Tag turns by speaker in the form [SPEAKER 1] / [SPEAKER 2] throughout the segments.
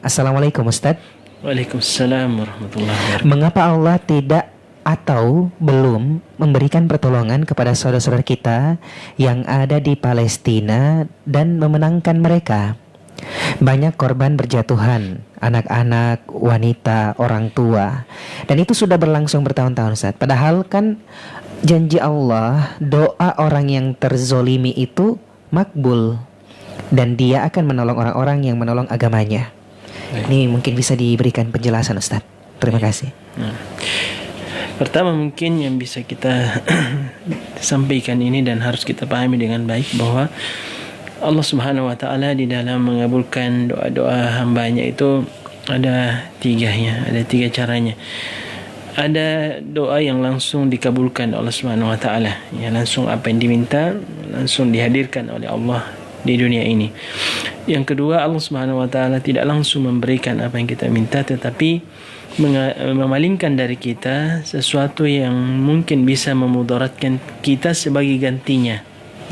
[SPEAKER 1] Assalamualaikum Ustadz.
[SPEAKER 2] Waalaikumsalam warahmatullahi wabarakatuh.
[SPEAKER 1] Mengapa Allah tidak atau belum memberikan pertolongan kepada saudara-saudara kita yang ada di Palestina dan memenangkan mereka? Banyak korban berjatuhan, anak-anak, wanita, orang tua. Dan itu sudah berlangsung bertahun-tahun, Ustaz. Padahal kan janji Allah, doa orang yang terzolimi itu makbul, dan dia akan menolong orang-orang yang menolong agamanya.
[SPEAKER 2] Baik.
[SPEAKER 1] Ini mungkin bisa diberikan penjelasan, Ustaz. Terima kasih.
[SPEAKER 2] Pertama mungkin yang bisa kita sampaikan ini dan harus kita pahami dengan baik bahwa Allah Subhanahu wa taala di dalam mengabulkan doa-doa hambanya itu ada tiga caranya. Ada doa yang langsung dikabulkan Allah Subhanahu wa taala, ya, langsung apa yang diminta langsung dihadirkan oleh Allah di dunia ini. Yang kedua, Allah Subhanahu wa taala tidak langsung memberikan apa yang kita minta, tetapi memalingkan dari kita sesuatu yang mungkin bisa memudaratkan kita sebagai gantinya.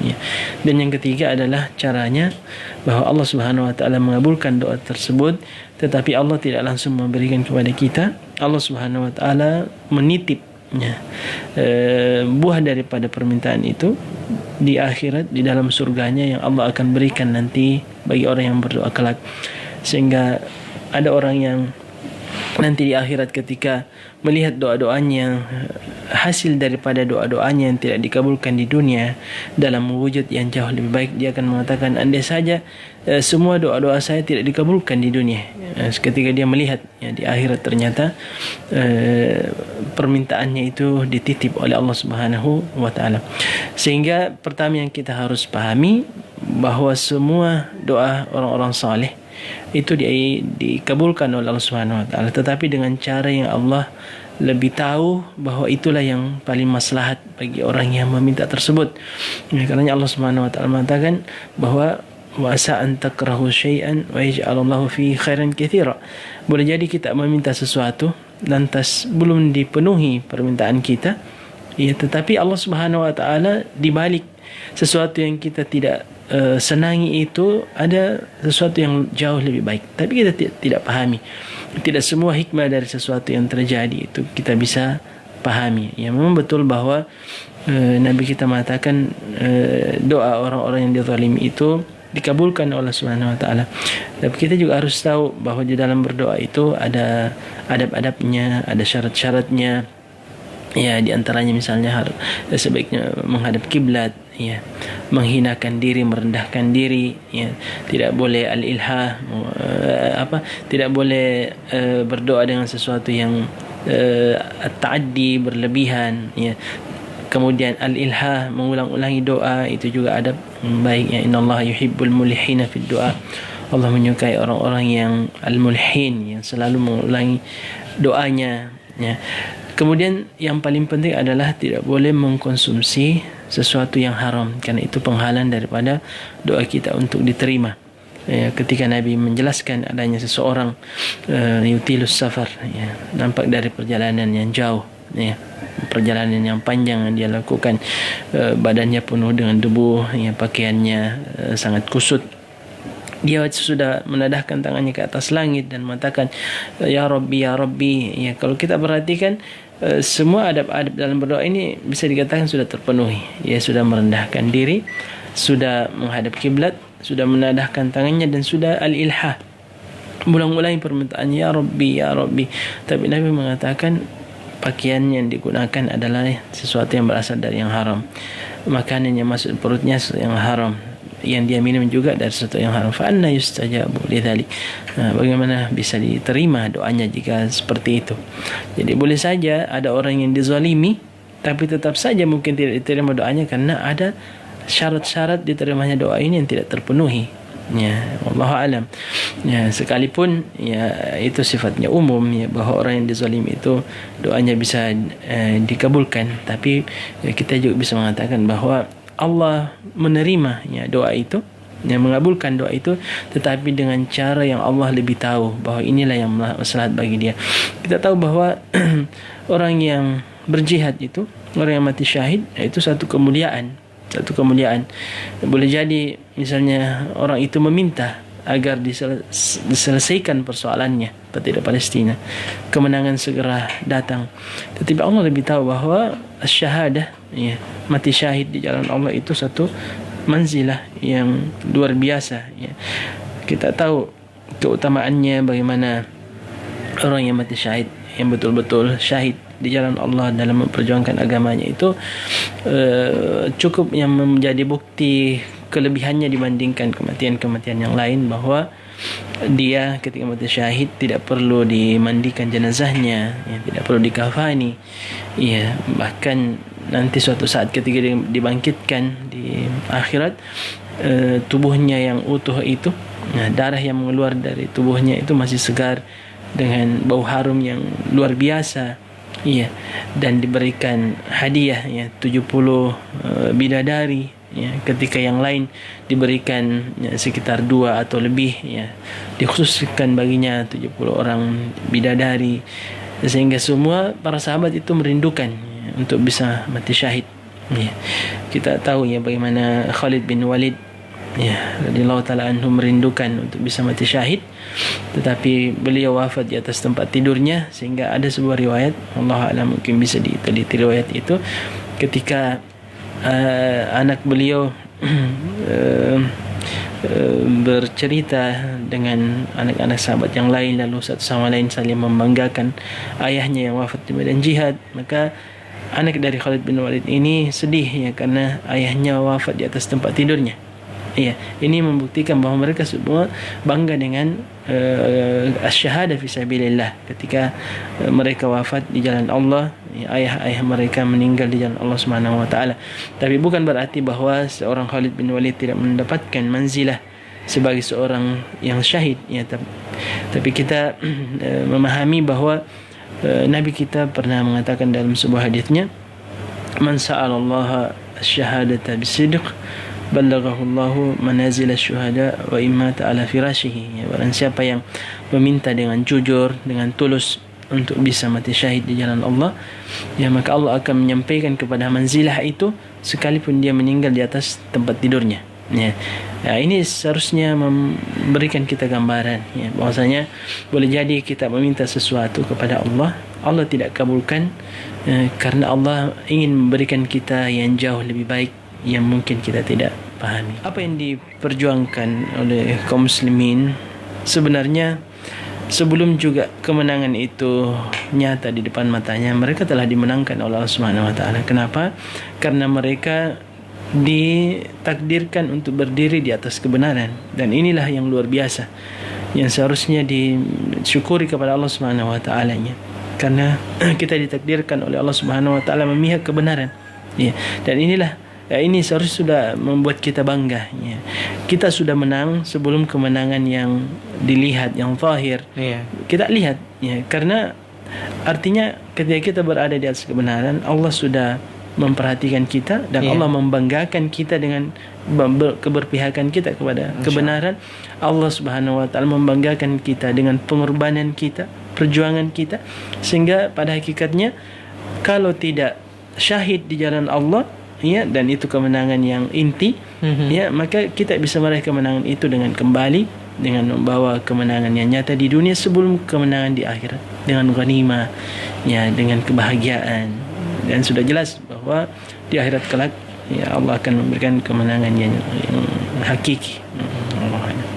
[SPEAKER 2] Ya. Dan yang ketiga adalah caranya bahwa Allah Subhanahu wa taala mengabulkan doa tersebut, tetapi Allah tidak langsung memberikan kepada kita. Allah Subhanahu wa taala menitip buah daripada permintaan itu di akhirat, di dalam surganya yang Allah akan berikan nanti bagi orang yang berdoa kelak. Sehingga ada orang yang nanti di akhirat ketika melihat doa-doanya, hasil daripada doa-doanya yang tidak dikabulkan di dunia dalam wujud yang jauh lebih baik, dia akan mengatakan, andai saja semua doa-doa saya tidak dikabulkan di dunia. Ketika dia melihat di akhirat ternyata permintaannya itu dititip oleh Allah Subhanahu wa taala. Sehingga pertama yang kita harus pahami bahwa semua doa orang-orang saleh itu dikabulkan oleh Allah Subhanahu wa taala, tetapi dengan cara yang Allah lebih tahu bahwa itulah yang paling maslahat bagi orang yang meminta tersebut. Karena Allah Subhanahu wa taala mengatakan bahwa wa asa an takrahu syai'an wa yaj'alallahu fi khairan katsira. Boleh jadi kita meminta sesuatu lantas belum dipenuhi permintaan kita, ya, tetapi Allah Subhanahu wa taala di balik sesuatu yang kita tidak senangi itu ada sesuatu yang jauh lebih baik, tapi kita tidak pahami. Tidak semua hikmah dari sesuatu yang terjadi itu kita bisa pahami. Ya, memang betul bahwa Nabi kita mengatakan doa orang-orang yang dizalimi itu dikabulkan oleh Subhanahu wa taala. Tapi kita juga harus tahu bahwa di dalam berdoa itu ada adab-adabnya, ada syarat-syaratnya. Ya, di antaranya misalnya harus sebaiknya menghadap kiblat, ya, menghinakan diri, merendahkan diri, ya, tidak boleh al-ilha, tidak boleh berdoa dengan sesuatu yang ta'addi, berlebihan, ya. Kemudian al-ilha, mengulang-ulangi doa, itu juga adab baik, ya. Innallaha yuhibbul mulihina fid du'a. Allah menyukai orang-orang yang al-mulhin, yang selalu mengulangi doanya, ya. Kemudian yang paling penting adalah tidak boleh mengkonsumsi sesuatu yang haram, karena itu penghalang daripada doa kita untuk diterima. Ya, ketika Nabi menjelaskan adanya seseorang yutilus safar, ya, nampak dari perjalanan yang jauh, ya, perjalanan yang panjang yang dia lakukan, badannya penuh dengan debu, ya, pakaiannya sangat kusut. Dia sudah menadahkan tangannya ke atas langit dan mengatakan, ya Rabbi, ya Rabbi. Ya, kalau kita perhatikan semua adab-adab dalam berdoa ini bisa dikatakan sudah terpenuhi. Ya, sudah merendahkan diri, sudah menghadap kiblat, sudah menadahkan tangannya, dan sudah al-ilha, ulang-ulangi permintaan ya Rabbi, ya Rabbi. Tapi Nabi mengatakan pakaian yang digunakan adalah sesuatu yang berasal dari yang haram, makanan yang masuk perutnya yang haram, yang dia minum juga dari sesuatu yang haram. Fa anna yustajabu lidzalik. Bagaimana bisa diterima doanya jika seperti itu? Jadi boleh saja ada orang yang dizalimi, tapi tetap saja mungkin tidak diterima doanya karena ada syarat-syarat diterimanya doa ini yang tidak terpenuhi. Ya, wallahu alam. Ya, sekalipun ya itu sifatnya umum, ya, bahwa orang yang dizalimi itu doanya bisa dikabulkan, tapi ya, kita juga bisa mengatakan bahwa Allah menerima, ya, doa itu, yang mengabulkan doa itu, tetapi dengan cara yang Allah lebih tahu bahwa inilah yang maslahat bagi dia. Kita tahu bahwa orang yang berjihad itu, orang yang mati syahid, itu satu kemuliaan. Boleh jadi misalnya orang itu meminta agar diselesaikan persoalannya pada Palestina, kemenangan segera datang. Tetapi Allah lebih tahu bahawa syahadah, ya, mati syahid di jalan Allah itu satu manzilah yang luar biasa, ya. Kita tahu keutamaannya, bagaimana orang yang mati syahid, yang betul-betul syahid di jalan Allah dalam memperjuangkan agamanya itu cukup yang menjadi bukti kelebihannya dibandingkan kematian-kematian yang lain, bahawa dia ketika mati syahid tidak perlu dimandikan jenazahnya, ya, tidak perlu dikafani, ya, bahkan nanti suatu saat ketika dia dibangkitkan di akhirat, tubuhnya yang utuh itu, darah yang mengeluar dari tubuhnya itu masih segar dengan bau harum yang luar biasa, ya, dan diberikan hadiah, ya, 70 bidadari, ya, ketika yang lain diberikan, ya, sekitar 2 atau lebih, ya, dikhususkan baginya 70 orang bidadari, sehingga semua para sahabat itu merindukan, ya, untuk bisa mati syahid, ya. Kita tahu, ya, bagaimana Khalid bin Walid, ya, radhiyallahu taala anhu merindukan untuk bisa mati syahid, tetapi beliau wafat di atas tempat tidurnya, sehingga ada sebuah riwayat, Allah a'lam, mungkin bisa diteliti riwayat itu, ketika anak beliau bercerita dengan anak-anak sahabat yang lain, lalu satu sama lain saling membanggakan ayahnya yang wafat di medan jihad, maka anak dari Khalid bin Walid ini sedih, ya, karena ayahnya wafat di atas tempat tidurnya. Ya, ini membuktikan bahawa mereka semua bangga dengan asyhadah fi sabilillah ketika mereka wafat di jalan Allah, ya, ayah-ayah mereka meninggal di jalan Allah Subhanahu wa taala. Tapi bukan berarti bahawa seorang Khalid bin Walid tidak mendapatkan manzilah sebagai seorang yang syahid, ya, tapi kita memahami bahawa Nabi kita pernah mengatakan dalam sebuah hadisnya, man sa'alallaha asy-syahadata bisidq ballaghahullahu manazil asy-syuhada wa imma ta'ala firashihi, ya, barang siapa yang meminta dengan jujur, dengan tulus untuk bisa mati syahid di jalan Allah, ya, maka Allah akan menyampaikan kepada manzilah itu sekalipun dia meninggal di atas tempat tidurnya, ya. Ya, ini seharusnya memberikan kita gambaran, ya, bahwasanya boleh jadi kita meminta sesuatu kepada Allah, Allah tidak kabulkan, karena Allah ingin memberikan kita yang jauh lebih baik yang mungkin kita tidak pahami. Apa yang diperjuangkan oleh kaum muslimin sebenarnya sebelum juga kemenangan itu nyata di depan matanya, mereka telah dimenangkan oleh Allah Subhanahu wa taala. Kenapa? Karena mereka ditakdirkan untuk berdiri di atas kebenaran, dan inilah yang luar biasa yang seharusnya disyukuri kepada Allah Subhanahu wa taala-nya, karena kita ditakdirkan oleh Allah Subhanahu wa taala memihak kebenaran, ya. Dan inilah, ya, ini seharusnya sudah membuat kita bangga, ya. Kita sudah menang sebelum kemenangan yang dilihat, yang zahir,
[SPEAKER 1] Iya.
[SPEAKER 2] kita lihat, ya, karena artinya ketika kita berada di atas kebenaran, Allah sudah memperhatikan kita, dan Allah membanggakan kita dengan keberpihakan kita kepada kebenaran. Allah Subhanahu wa taala membanggakan kita dengan pengorbanan kita, perjuangan kita, sehingga pada hakikatnya kalau tidak syahid di jalan Allah, ya, dan itu kemenangan yang inti, ya, maka kita bisa meraih kemenangan itu dengan kembali, dengan membawa kemenangan yang nyata di dunia sebelum kemenangan di akhirat, dengan ghanimah, ya, dengan kebahagiaan. Dan sudah jelas bahwa di akhirat kelak, ya, Allah akan memberikan kemenangan yang hakiki.